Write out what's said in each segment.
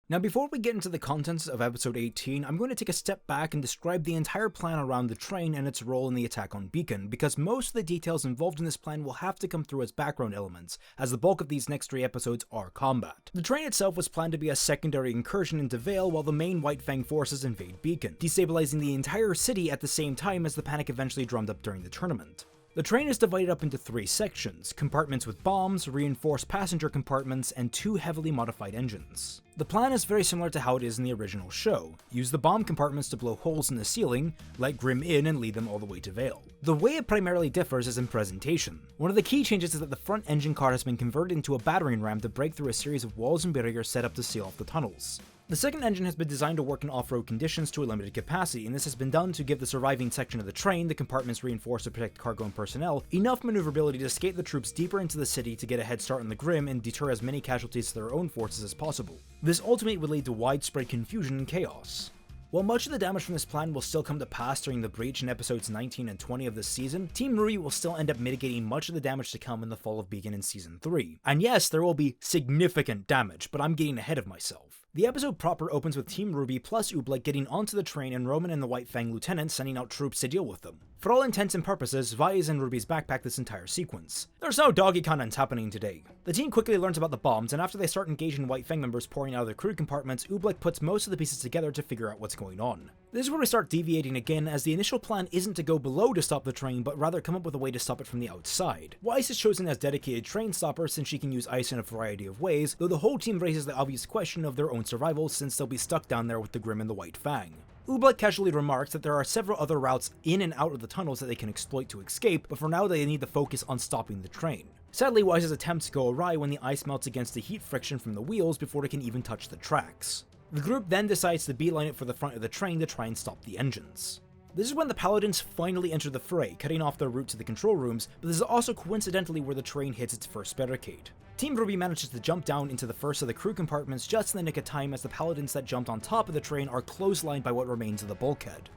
Now before we get into the contents of episode 18, I'm going to take a step back and describe the entire plan around the train and its role in the attack on Beacon, because most of the details involved in this plan will have to come through as background elements, as the bulk of these next 3 episodes are combat. The train itself was planned to be a secondary incursion into Vale while the main White Fang forces invade Beacon, destabilizing the entire city at the same time as the panic eventually drummed up during the tournament. The train is divided up into 3 sections: compartments with bombs, reinforced passenger compartments, and 2 heavily modified engines. The plan is very similar to how it is in the original show. Use the bomb compartments to blow holes in the ceiling, let Grimm in and lead them all the way to Vale. The way it primarily differs is in presentation. One of the key changes is that the front engine car has been converted into a battering ram to break through a series of walls and barriers set up to seal off the tunnels. The second engine has been designed to work in off-road conditions to a limited capacity, and this has been done to give the surviving section of the train, the compartments reinforced to protect cargo and personnel, enough maneuverability to escape the troops deeper into the city to get a head start on the Grimm and deter as many casualties to their own forces as possible. This ultimately would lead to widespread confusion and chaos. While much of the damage from this plan will still come to pass during the breach in episodes 19 and 20 of this season, Team RWBY will still end up mitigating much of the damage to come in the fall of Beacon in season 3. And yes, there will be significant damage, but I'm getting ahead of myself. The episode proper opens with Team RWBY plus Oobleck getting onto the train and Roman and the White Fang lieutenant sending out troops to deal with them. For all intents and purposes, Vi is in RWBY's backpack this entire sequence. There's no doggy content happening today. The team quickly learns about the bombs, and after they start engaging White Fang members pouring out of their crew compartments, Oobleck puts most of the pieces together to figure out what's going on. This is where we start deviating again, as the initial plan isn't to go below to stop the train, but rather come up with a way to stop it from the outside. Weiss is chosen as dedicated train stopper since she can use ice in a variety of ways, though the whole team raises the obvious question of their own survival since they'll be stuck down there with the Grimm and the White Fang. Oobleck casually remarks that there are several other routes in and out of the tunnels that they can exploit to escape, but for now they need to focus on stopping the train. Sadly, Weiss's attempts go awry when the ice melts against the heat friction from the wheels before it can even touch the tracks. The group then decides to beeline it for the front of the train to try and stop the engines. This is when the Paladins finally enter the fray, cutting off their route to the control rooms, but this is also coincidentally where the train hits its first barricade. Team RWBY manages to jump down into the first of the crew compartments just in the nick of time as the Paladins that jumped on top of the train are clotheslined by what remains of the bulkhead.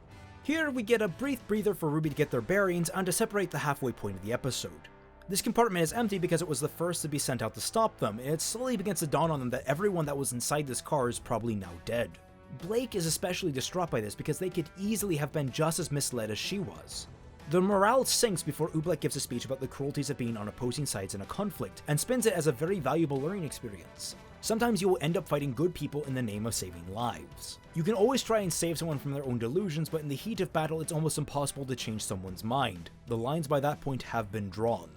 Here we get a brief breather for RWBY to get their bearings and to separate the halfway point of the episode. This compartment is empty because it was the first to be sent out to stop them, and it slowly begins to dawn on them that everyone that was inside this car is probably now dead. Blake is especially distraught by this because they could easily have been just as misled as she was. The morale sinks before Oobleck gives a speech about the cruelties of being on opposing sides in a conflict, and spins it as a very valuable learning experience. Sometimes you will end up fighting good people in the name of saving lives. You can always try and save someone from their own delusions, but in the heat of battle it's almost impossible to change someone's mind. The lines by that point have been drawn.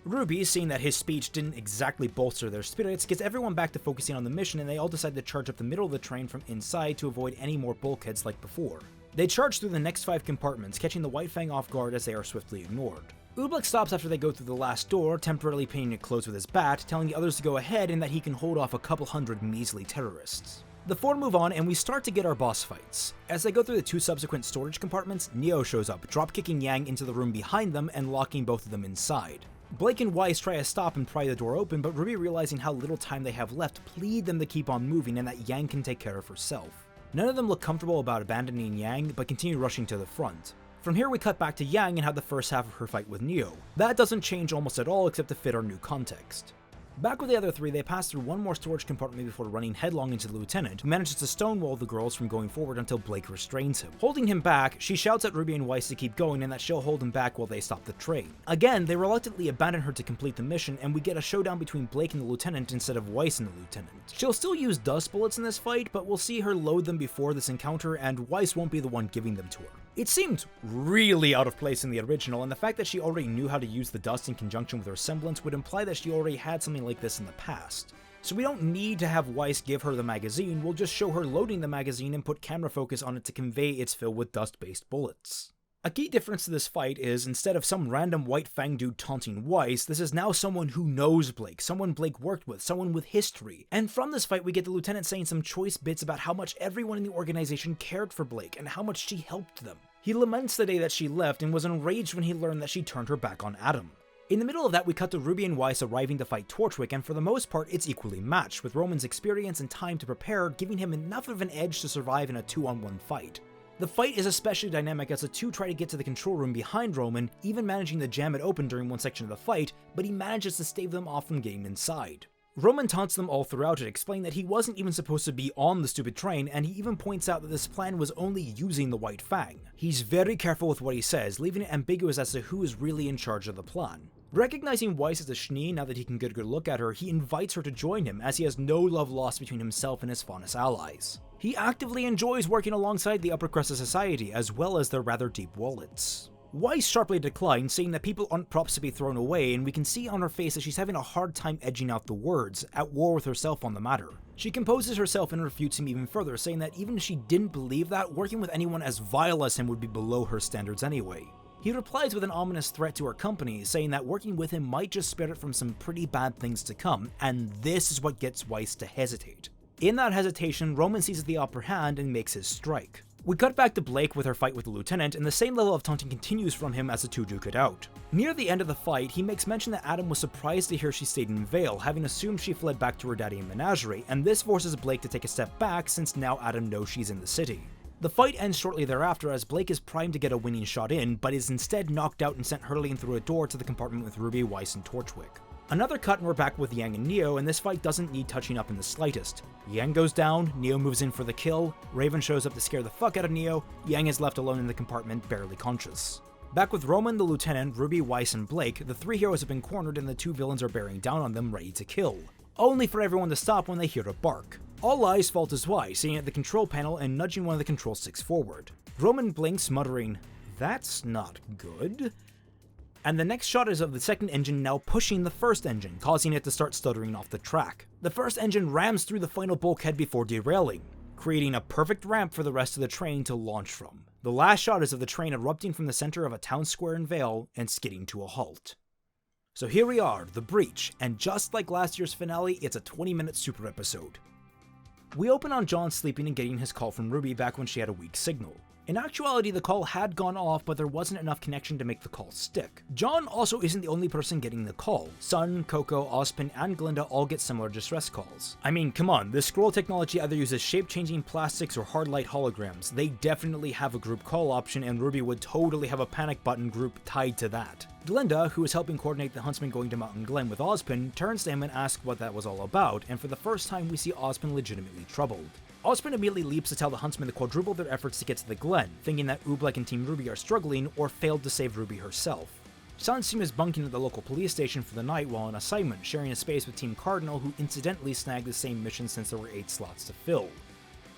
RWBY, seeing that his speech didn't exactly bolster their spirits, gets everyone back to focusing on the mission, and they all decide to charge up the middle of the train from inside to avoid any more bulkheads like before. They charge through the next 5 compartments, catching the White Fang off guard as they are swiftly ignored. Oobleck stops after they go through the last door, temporarily pinning it closed with his bat, telling the others to go ahead and that he can hold off a couple hundred measly terrorists. The 4 move on, and we start to get our boss fights. As they go through the 2 subsequent storage compartments, Neo shows up, drop-kicking Yang into the room behind them and locking both of them inside. Blake and Weiss try to stop and pry the door open, but RWBY, realizing how little time they have left, plead them to keep on moving and that Yang can take care of herself. None of them look comfortable about abandoning Yang, but continue rushing to the front. From here we cut back to Yang and have the first half of her fight with Neo. That doesn't change almost at all except to fit our new context. Back with the other 3, they pass through one more storage compartment before running headlong into the lieutenant, who manages to stonewall the girls from going forward until Blake restrains him. Holding him back, she shouts at RWBY and Weiss to keep going and that she'll hold him back while they stop the train. Again, they reluctantly abandon her to complete the mission, and we get a showdown between Blake and the lieutenant instead of Weiss and the lieutenant. She'll still use dust bullets in this fight, but we'll see her load them before this encounter, and Weiss won't be the one giving them to her. It seemed really out of place in the original, and the fact that she already knew how to use the dust in conjunction with her semblance would imply that she already had something like this in the past. So we don't need to have Weiss give her the magazine, we'll just show her loading the magazine and put camera focus on it to convey it's filled with dust-based bullets. A key difference to this fight is, instead of some random White Fang dude taunting Weiss, this is now someone who knows Blake, someone Blake worked with, someone with history. And from this fight we get the lieutenant saying some choice bits about how much everyone in the organization cared for Blake and how much she helped them. He laments the day that she left and was enraged when he learned that she turned her back on Adam. In the middle of that we cut to RWBY and Weiss arriving to fight Torchwick, and for the most part it's equally matched, with Roman's experience and time to prepare giving him enough of an edge to survive in a 2-on-1 fight. The fight is especially dynamic as the 2 try to get to the control room behind Roman, even managing to jam it open during one section of the fight, but he manages to stave them off from getting inside. Roman taunts them all throughout it, explaining that he wasn't even supposed to be on the stupid train, and he even points out that this plan was only using the White Fang. He's very careful with what he says, leaving it ambiguous as to who is really in charge of the plan. Recognizing Weiss as a Schnee now that he can get a good look at her, he invites her to join him, as he has no love lost between himself and his Faunus allies. He actively enjoys working alongside the upper crust of society, as well as their rather deep wallets. Weiss sharply declines, saying that people aren't props to be thrown away, and we can see on her face that she's having a hard time edging out the words, at war with herself on the matter. She composes herself and refutes him even further, saying that even if she didn't believe that, working with anyone as vile as him would be below her standards anyway. He replies with an ominous threat to her company, saying that working with him might just spare it from some pretty bad things to come, and this is what gets Weiss to hesitate. In that hesitation, Roman seizes the upper hand and makes his strike. We cut back to Blake with her fight with the lieutenant, and the same level of taunting continues from him as the two duke it out. Near the end of the fight, he makes mention that Adam was surprised to hear she stayed in Vale, having assumed she fled back to her daddy in Menagerie, and this forces Blake to take a step back since now Adam knows she's in the city. The fight ends shortly thereafter as Blake is primed to get a winning shot in, but is instead knocked out and sent hurtling through a door to the compartment with RWBY, Weiss, and Torchwick. Another cut and we're back with Yang and Neo, and this fight doesn't need touching up in the slightest. Yang goes down, Neo moves in for the kill, Raven shows up to scare the fuck out of Neo, Yang is left alone in the compartment, barely conscious. Back with Roman, the lieutenant, RWBY, Weiss, and Blake, the three heroes have been cornered and the two villains are bearing down on them, ready to kill. Only for everyone to stop when they hear a bark. All eyes fall to Weiss, sitting at the control panel and nudging one of the control sticks forward. Roman blinks, muttering, "That's not good." And the next shot is of the second engine now pushing the first engine, causing it to start stuttering off the track. The first engine rams through the final bulkhead before derailing, creating a perfect ramp for the rest of the train to launch from. The last shot is of the train erupting from the center of a town square in Vale and skidding to a halt. So here we are, the breach, and just like last year's finale, it's a 20-minute super episode. We open on John sleeping and getting his call from RWBY back when she had a weak signal. In actuality, the call had gone off, but there wasn't enough connection to make the call stick. John also isn't the only person getting the call. Sun, Coco, Ozpin, and Glinda all get similar distress calls. I mean, come on, this scroll technology either uses shape-changing plastics or hard light holograms. They definitely have a group call option, and RWBY would totally have a panic button group tied to that. Glinda, who is helping coordinate the huntsman going to Mountain Glen with Ozpin, turns to him and asks what that was all about, and for the first time we see Ozpin legitimately troubled. Ozpin immediately leaps to tell the huntsmen to quadruple their efforts to get to the Glen, thinking that Oobleck and Team RWBY are struggling or failed to save RWBY herself. Sunseam is bunking at the local police station for the night while on assignment, sharing a space with Team Cardinal, who incidentally snagged the same mission since there were 8 slots to fill.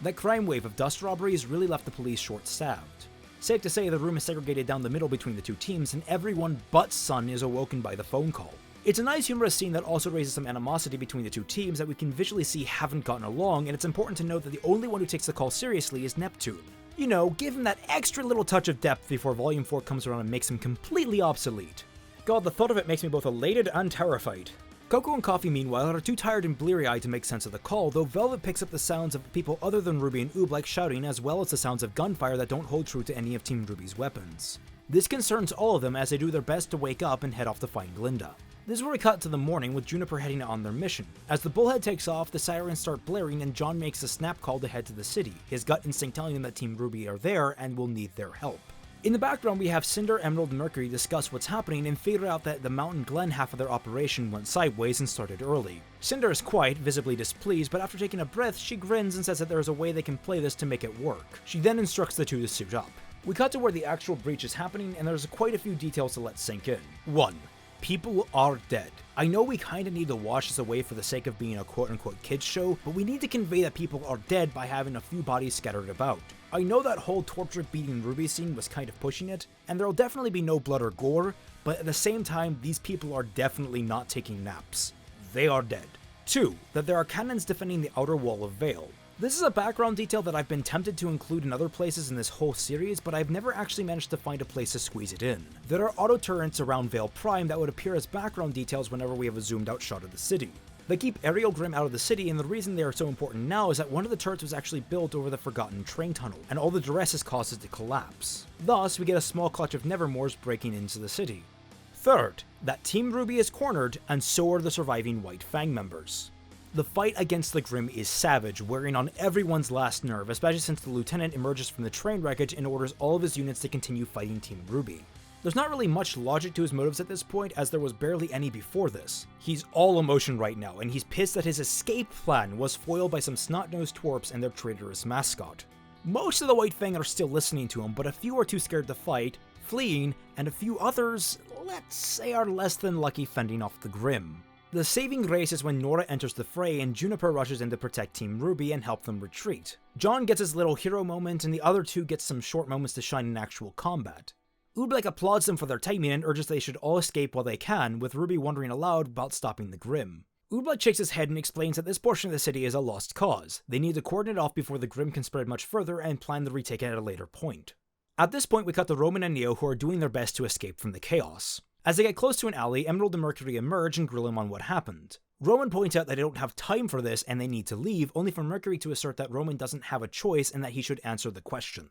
That crime wave of dust robberies really left the police short-staffed. Safe to say the room is segregated down the middle between the two teams, and everyone but Sun is awoken by the phone call. It's a nice humorous scene that also raises some animosity between the two teams that we can visually see haven't gotten along, and it's important to note that the only one who takes the call seriously is Neptune. You know, give him that extra little touch of depth before Volume 4 comes around and makes him completely obsolete. God, the thought of it makes me both elated and terrified. Coco and Coffee, meanwhile, are too tired and bleary-eyed to make sense of the call, though Velvet picks up the sounds of people other than RWBY and Oobleck shouting, as well as the sounds of gunfire that don't hold true to any of Team RWBY's weapons. This concerns all of them as they do their best to wake up and head off to find Glinda. This is where we cut to the morning with Juniper heading out on their mission. As the bullhead takes off, the sirens start blaring and John makes a snap call to head to the city, his gut instinct telling him that Team RWBY are there and will need their help. In the background, we have Cinder, Emerald, and Mercury discuss what's happening and figure out that the Mountain Glen half of their operation went sideways and started early. Cinder is quite visibly displeased, but after taking a breath, she grins and says that there is a way they can play this to make it work. She then instructs the two to suit up. We cut to where the actual breach is happening, and there's quite a few details to let sink in. 1. People are dead. I know we kinda need to wash this away for the sake of being a quote-unquote kids show, but we need to convey that people are dead by having a few bodies scattered about. I know that whole torture beating RWBY scene was kind of pushing it, and there'll definitely be no blood or gore, but at the same time, these people are definitely not taking naps. They are dead. 2. That there are cannons defending the outer wall of Vale. This is a background detail that I've been tempted to include in other places in this whole series, but I've never actually managed to find a place to squeeze it in. There are auto turrets around Vale Prime that would appear as background details whenever we have a zoomed out shot of the city. They keep Aerial Grim out of the city, and the reason they are so important now is that one of the turrets was actually built over the forgotten train tunnel, and all the duress has caused it to collapse. Thus, we get a small clutch of Nevermores breaking into the city. 3rd, that Team RWBY is cornered, and so are the surviving White Fang members. The fight against the Grimm is savage, wearing on everyone's last nerve, especially since the lieutenant emerges from the train wreckage and orders all of his units to continue fighting Team RWBY. There's not really much logic to his motives at this point, as there was barely any before this. He's all emotion right now, and he's pissed that his escape plan was foiled by some snot-nosed twerps and their traitorous mascot. Most of the White Fang are still listening to him, but a few are too scared to fight, fleeing, and a few others, let's say, are less than lucky fending off the Grimm. The saving grace is when Nora enters the fray and Juniper rushes in to protect Team RWBY and help them retreat. John gets his little hero moment, and the other two get some short moments to shine in actual combat. Oobleck applauds them for their timing and urges they should all escape while they can, with RWBY wondering aloud about stopping the Grimm. Oobleck shakes his head and explains that this portion of the city is a lost cause. They need to coordinate off before the Grimm can spread much further and plan to retake it at a later point. At this point, we cut to Roman and Neo, who are doing their best to escape from the chaos. As they get close to an alley, Emerald and Mercury emerge and grill him on what happened. Roman points out that they don't have time for this and they need to leave, only for Mercury to assert that Roman doesn't have a choice and that he should answer the question.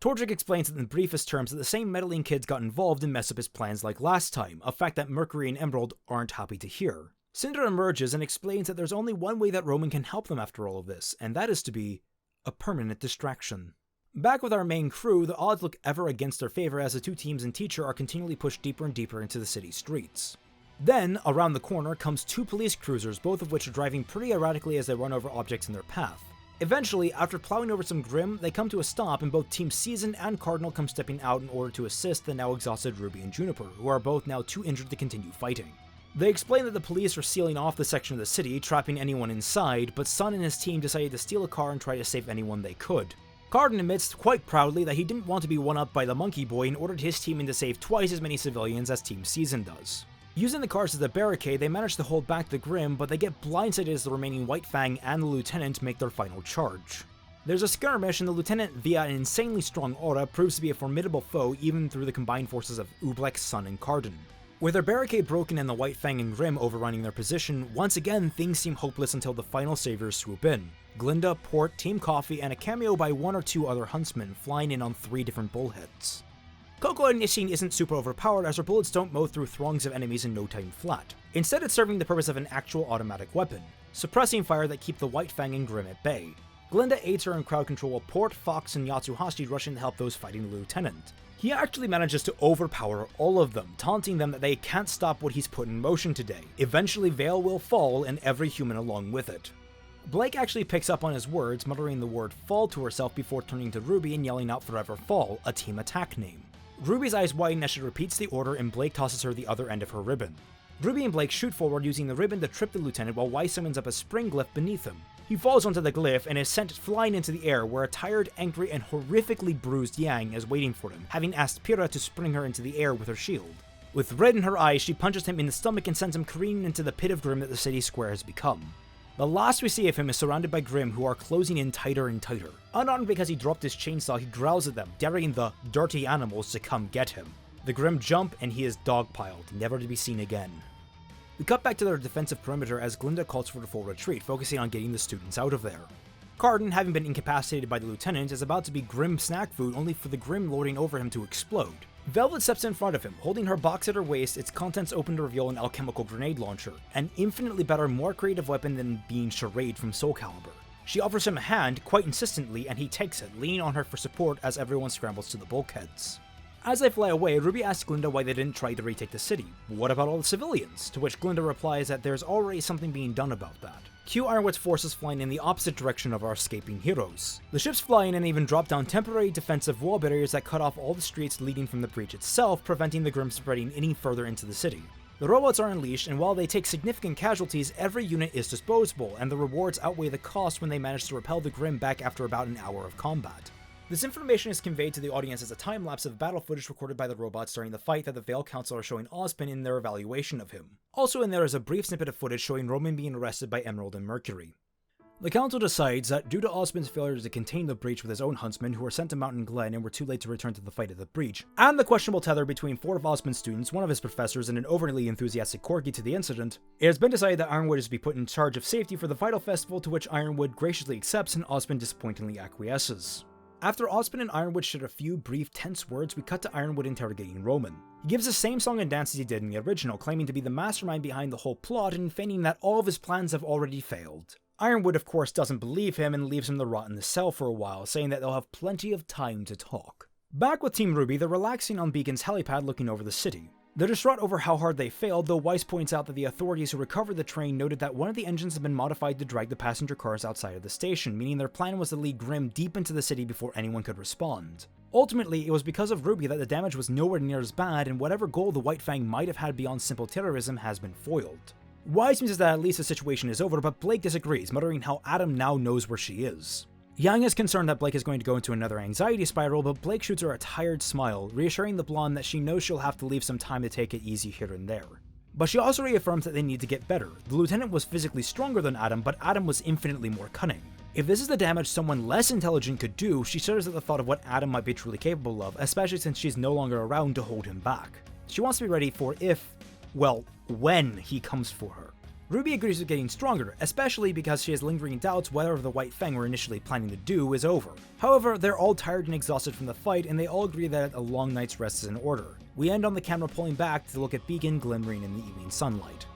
Tordrick explains in the briefest terms that the same meddling kids got involved and messed up his plans like last time, a fact that Mercury and Emerald aren't happy to hear. Cinder emerges and explains that there's only one way that Roman can help them after all of this, and that is to be a permanent distraction. Back with our main crew, the odds look ever against their favor as the two teams and Teacher are continually pushed deeper and deeper into the city streets. Then, around the corner, comes two police cruisers, both of which are driving pretty erratically as they run over objects in their path. Eventually, after plowing over some Grimm, they come to a stop and both Team Season and Cardinal come stepping out in order to assist the now exhausted RWBY and Juniper, who are both now too injured to continue fighting. They explain that the police are sealing off the section of the city, trapping anyone inside, but Sun and his team decided to steal a car and try to save anyone they could. Cardin admits quite proudly that he didn't want to be one-upped by the Monkey Boy and ordered his team in to save twice as many civilians as Team Season does. Using the cars as a barricade, they manage to hold back the Grimm, but they get blindsided as the remaining White Fang and the Lieutenant make their final charge. There's a skirmish, and the Lieutenant, via an insanely strong aura, proves to be a formidable foe even through the combined forces of Oobleck, Sun, and Cardin. With their barricade broken and the White Fang and Grimm overrunning their position, once again things seem hopeless until the final saviors swoop in. Glinda, Port, Team Coffee, and a cameo by one or two other huntsmen flying in on 3 different bullheads. Coco and Nishine isn't super overpowered as her bullets don't mow through throngs of enemies in no time flat. Instead, it's serving the purpose of an actual automatic weapon, suppressing fire that keep the White Fang and Grimm at bay. Glinda aids her in crowd control while Port, Fox, and Yatsuhashi rush in to help those fighting the Lieutenant. He actually manages to overpower all of them, taunting them that they can't stop what he's put in motion today. Eventually Veil will fall, and every human along with it. Blake actually picks up on his words, muttering the word fall to herself before turning to RWBY and yelling out Forever Fall, a team attack name. RWBY's eyes widen as she repeats the order and Blake tosses her the other end of her ribbon. RWBY and Blake shoot forward using the ribbon to trip the Lieutenant while Weiss summons up a spring glyph beneath him. He falls onto the glyph and is sent flying into the air where a tired, angry, and horrifically bruised Yang is waiting for him, having asked Pyrrha to spring her into the air with her shield. With red in her eyes, she punches him in the stomach and sends him careening into the pit of Grimm that the city square has become. The last we see of him is surrounded by Grimm, who are closing in tighter and tighter. Unarmed because he dropped his chainsaw, he growls at them, daring the dirty animals to come get him. The Grimm jump and he is dogpiled, never to be seen again. We cut back to their defensive perimeter as Glinda calls for the full retreat, focusing on getting the students out of there. Cardin, having been incapacitated by the Lieutenant, is about to be Grimm snack food only for the Grimm lording over him to explode. Velvet steps in front of him, holding her box at her waist, its contents open to reveal an alchemical grenade launcher, an infinitely better, more creative weapon than being Charade from Soul Calibur. She offers him a hand, quite insistently, and he takes it, leaning on her for support as everyone scrambles to the bulkheads. As they fly away, RWBY asks Glinda why they didn't try to retake the city. What about all the civilians? To which Glinda replies that there's already something being done about that. Cue Ironwood's forces flying in the opposite direction of our escaping heroes. The ships fly in and even drop down temporary defensive wall barriers that cut off all the streets leading from the breach itself, preventing the Grimm spreading any further into the city. The robots are unleashed, and while they take significant casualties, every unit is disposable, and the rewards outweigh the cost when they manage to repel the Grimm back after about an hour of combat. This information is conveyed to the audience as a time-lapse of battle footage recorded by the robots during the fight that the Veil Council are showing Ozpin in their evaluation of him. Also in there is a brief snippet of footage showing Roman being arrested by Emerald and Mercury. The Council decides that due to Ozpin's failure to contain the breach with his own huntsmen who were sent to Mountain Glen and were too late to return to the fight at the breach, and the questionable tether between 4 of Ozpin's students, 1 of his professors, and an overly enthusiastic Corgi to the incident, it has been decided that Ironwood is to be put in charge of safety for the Vytal Festival, to which Ironwood graciously accepts and Ozpin disappointingly acquiesces. After Ozpin and Ironwood share a few brief, tense words, we cut to Ironwood interrogating Roman. He gives the same song and dance as he did in the original, claiming to be the mastermind behind the whole plot and feigning that all of his plans have already failed. Ironwood, of course, doesn't believe him and leaves him to rot in the cell for a while, saying that they'll have plenty of time to talk. Back with Team RWBY, they're relaxing on Beacon's helipad looking over the city. They're distraught over how hard they failed, though Weiss points out that the authorities who recovered the train noted that one of the engines had been modified to drag the passenger cars outside of the station, meaning their plan was to lead Grimm deep into the city before anyone could respond. Ultimately, it was because of RWBY that the damage was nowhere near as bad, and whatever goal the White Fang might have had beyond simple terrorism has been foiled. Weiss means that at least the situation is over, but Blake disagrees, muttering how Adam now knows where she is. Yang is concerned that Blake is going to go into another anxiety spiral, but Blake shoots her a tired smile, reassuring the blonde that she knows she'll have to leave some time to take it easy here and there. But she also reaffirms that they need to get better. The lieutenant was physically stronger than Adam, but Adam was infinitely more cunning. If this is the damage someone less intelligent could do, she shudders at the thought of what Adam might be truly capable of, especially since she's no longer around to hold him back. She wants to be ready for when he comes for her. RWBY agrees with getting stronger, especially because she has lingering doubts whether the White Fang were initially planning to do is over. However, they're all tired and exhausted from the fight, and they all agree that a long night's rest is in order. We end on the camera pulling back to look at Beacon glimmering in the evening sunlight.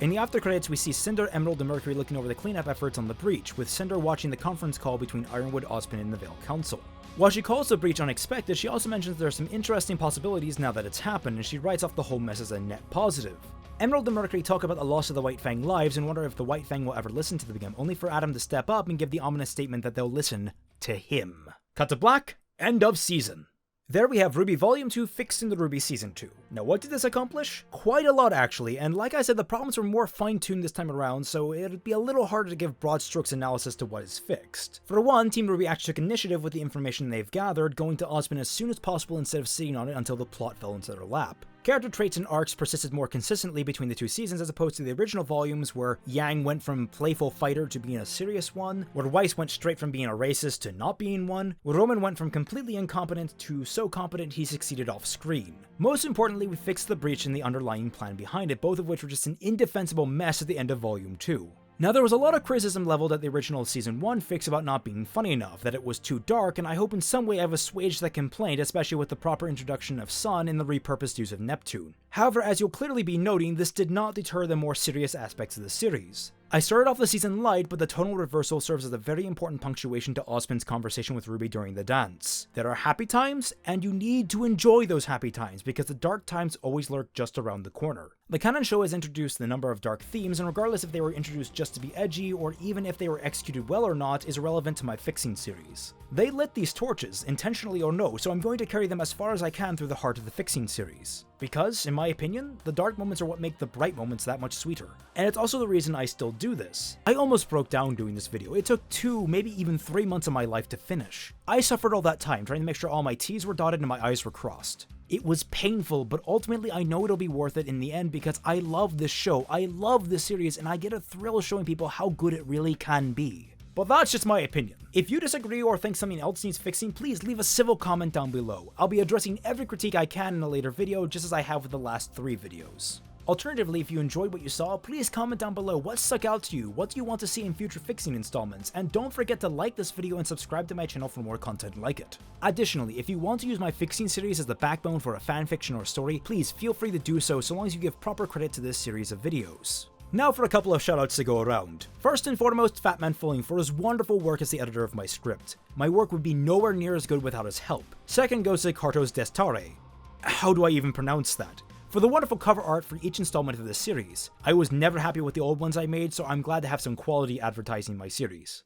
In the after credits, we see Cinder, Emerald, and Mercury looking over the cleanup efforts on the breach, with Cinder watching the conference call between Ironwood, Ozpin, and the Veil Council. While she calls the breach unexpected, she also mentions there are some interesting possibilities now that it's happened, and she writes off the whole mess as a net positive. Emerald and Mercury talk about the loss of the White Fang lives and wonder if the White Fang will ever listen to them, only for Adam to step up and give the ominous statement that they'll listen to him. Cut to black, end of season. There we have RWBY Volume 2 fixed in the RWBY Season 2. Now what did this accomplish? Quite a lot actually, and like I said, the problems were more fine-tuned this time around, so it'd be a little harder to give broad strokes analysis to what is fixed. For one, Team RWBY actually took initiative with the information they've gathered, going to Ozpin as soon as possible instead of sitting on it until the plot fell into their lap. Character traits and arcs persisted more consistently between the two seasons as opposed to the original volumes where Yang went from playful fighter to being a serious one, where Weiss went straight from being a racist to not being one, where Roman went from completely incompetent to so competent he succeeded off screen. Most importantly, we fixed the breach and the underlying plan behind it, both of which were just an indefensible mess at the end of Volume 2. Now, there was a lot of criticism leveled at the original Season 1 fix about not being funny enough, that it was too dark, and I hope in some way I've assuaged that complaint, especially with the proper introduction of Sun and the repurposed use of Neptune. However, as you'll clearly be noting, this did not deter the more serious aspects of the series. I started off the season light, but the tonal reversal serves as a very important punctuation to Ozpin's conversation with RWBY during the dance. There are happy times, and you need to enjoy those happy times, because the dark times always lurk just around the corner. The canon show has introduced the number of dark themes, and regardless if they were introduced just to be edgy, or even if they were executed well or not, is irrelevant to my fixing series. They lit these torches, intentionally or no, so I'm going to carry them as far as I can through the heart of the fixing series. Because, in my opinion, the dark moments are what make the bright moments that much sweeter. And it's also the reason I still do this. I almost broke down doing this video. It took 2, maybe even 3 months of my life to finish. I suffered all that time trying to make sure all my T's were dotted and my I's were crossed. It was painful, but ultimately I know it'll be worth it in the end because I love this show, I love this series, and I get a thrill showing people how good it really can be. But that's just my opinion. If you disagree or think something else needs fixing, please leave a civil comment down below. I'll be addressing every critique I can in a later video, just as I have with the last 3 videos. Alternatively, if you enjoyed what you saw, please comment down below what stuck out to you, what do you want to see in future fixing installments, and don't forget to like this video and subscribe to my channel for more content like it. Additionally, if you want to use my fixing series as the backbone for a fanfiction or story, please feel free to do so long as you give proper credit to this series of videos. Now for a couple of shoutouts to go around. First and foremost, FamtanFalling for his wonderful work as the editor of my script. My work would be nowhere near as good without his help. Second goes to Cartos Destare. How do I even pronounce that? For the wonderful cover art for each installment of this series. I was never happy with the old ones I made, so I'm glad to have some quality advertising my series.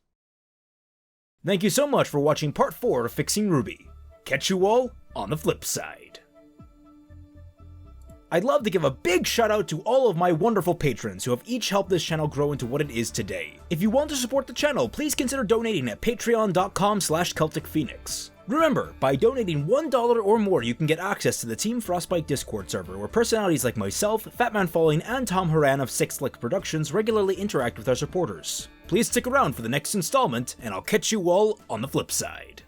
Thank you so much for watching part 4 of Fixing RWBY. Catch you all on the flip side. I'd love to give a big shout out to all of my wonderful patrons who have each helped this channel grow into what it is today. If you want to support the channel, please consider donating at patreon.com/CelticPhoenix. Remember, by donating $1 or more, you can get access to the Team Frostbite Discord server, where personalities like myself, FamtanFalling, and Tom Horan of 6 Lick Productions regularly interact with our supporters. Please stick around for the next installment, and I'll catch you all on the flip side.